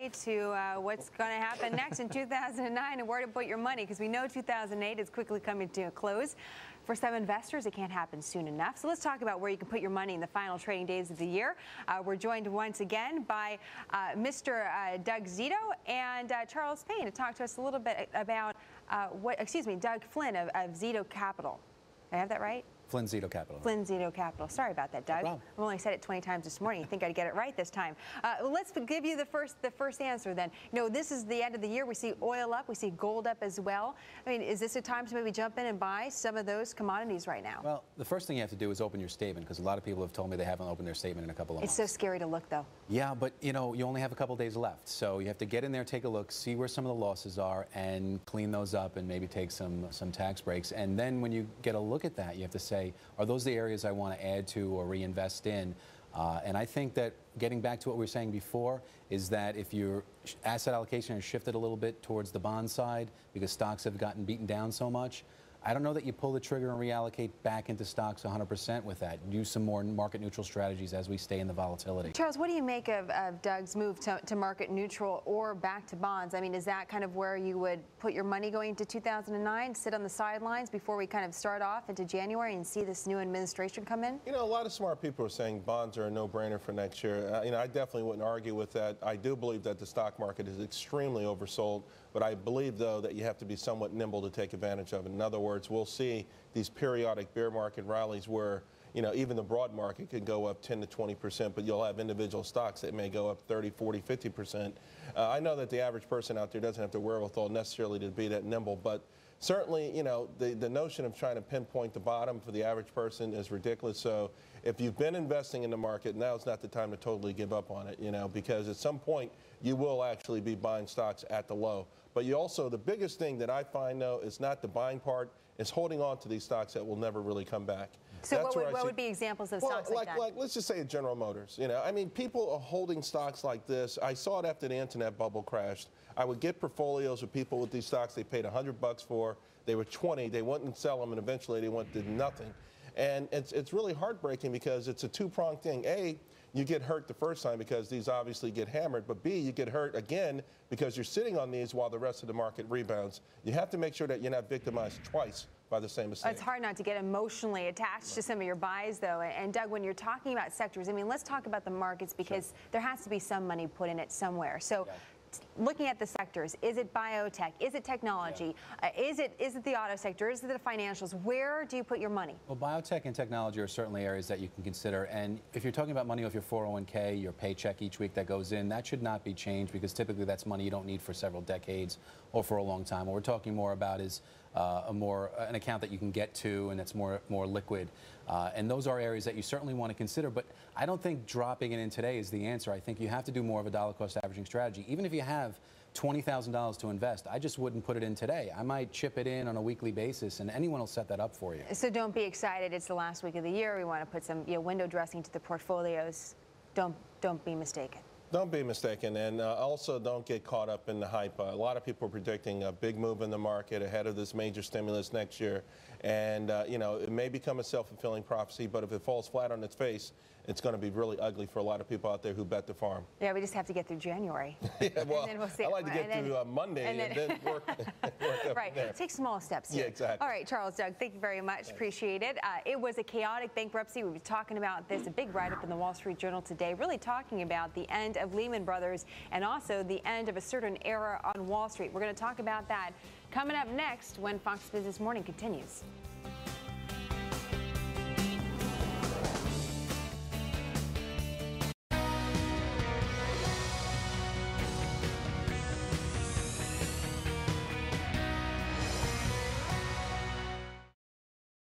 To what's going to happen next in 2009 and where to put your money, because we know 2008 is quickly coming to a close. For some investors, it can't happen soon enough. So let's talk about where you can put your money in the final trading days of the year. We're joined once again by Mr. Doug Zito and Charles Payne to talk to us a little bit about Doug Flynn of Zito Capital. Did I have that right? Flynn Zito Capital. Flynn Zito Capital. Sorry about that, Doug. No problem. I've only said it 20 times this morning. You think I'd get it right this time? Well, let's give you the first answer then. You know, this is the end of the year. We see oil up. We see gold up as well. I mean, is this a time to maybe jump in and buy some of those commodities right now? Well, the first thing you have to do is open your statement, because a lot of people have told me they haven't opened their statement in a couple of months. It's so scary to look, though. Yeah, but, you know, you only have a couple days left. So you have to get in there, take a look, see where some of the losses are, and clean those up and maybe take some tax breaks. And then when you get a look at that, you have to say, are those the areas I want to add to or reinvest in? And I think that getting back to what we were saying before is that if your asset allocation has shifted a little bit towards the bond side because stocks have gotten beaten down so much, I don't know that you pull the trigger and reallocate back into stocks 100% with that. Use some more market neutral strategies as we stay in the volatility. Charles, what do you make of Doug's move to market neutral or back to bonds? I mean, is that kind of where you would put your money going into 2009, sit on the sidelines before we kind of start off into January and see this new administration come in? You know, a lot of smart people are saying bonds are a no-brainer for next year. You know, I definitely wouldn't argue with that. I do believe that the stock market is extremely oversold, but I believe, though, that you have to be somewhat nimble to take advantage of it. In other words, we'll see these periodic bear market rallies where, you know, even the broad market could go up 10 to 20%, but you'll have individual stocks that may go up 30, 40, 50%. I know that the average person out there doesn't have the wherewithal necessarily to be that nimble, but certainly, you know, the notion of trying to pinpoint the bottom for the average person is ridiculous. So if you've been investing in the market, now's not the time to totally give up on it, you know, because at some point you will actually be buying stocks at the low. But you also, the biggest thing that I find, though, is not the buying part, it's holding on to these stocks that will never really come back. So what would be examples of stocks like that? Like, let's just say General Motors. You know, I mean, people are holding stocks like this. I saw it after the internet bubble crashed. I would get portfolios of people with these stocks they paid $100 for. They were 20. They wouldn't sell them, and eventually they went to nothing. And it's really heartbreaking because it's a two-pronged thing. A, you get hurt the first time because these obviously get hammered, but B, you get hurt again because you're sitting on these while the rest of the market rebounds. You have to make sure that you're not victimized twice by the same mistake. It's hard not to get emotionally attached to some of your buys, though. And Doug, when you're talking about sectors, I mean, let's talk about the markets, because there has to be some money put in it somewhere. So. Yeah. Looking at the sectors, is it biotech? Is it technology? Yeah. Is it the auto sector? Is it the financials? Where do you put your money? Well, biotech and technology are certainly areas that you can consider. And if you're talking about money off your 401k, your paycheck each week that goes in, that should not be changed, because typically that's money you don't need for several decades or for a long time. What we're talking more about is an account that you can get to and that's more liquid. And those are areas that you certainly want to consider. But I don't think dropping it in today is the answer. I think you have to do more of a dollar-cost averaging strategy. Even if you have $20,000 to invest, I just wouldn't put it in today. I might chip it in on a weekly basis, and anyone will set that up for you. So don't be excited. It's the last week of the year. We want to put some window dressing to the portfolios. Don't be mistaken. Don't be mistaken, and also don't get caught up in the hype. A lot of people are predicting a big move in the market ahead of this major stimulus next year, and you know, it may become a self-fulfilling prophecy, but if it falls flat on its face, it's going to be really ugly for a lot of people out there who bet the farm. Yeah, we just have to get through January. Yeah, well, and then we'll see. I like to get through Monday and then work up right. there. Take small steps here. Yeah, exactly. All right, Charles, Doug, thank you very much. Thanks. Appreciate it. It was a chaotic bankruptcy. We'll be talking about this, a big write-up in the Wall Street Journal today, really talking about the end of Lehman Brothers and also the end of a certain era on Wall Street. We're going to talk about that coming up next when Fox Business Morning continues.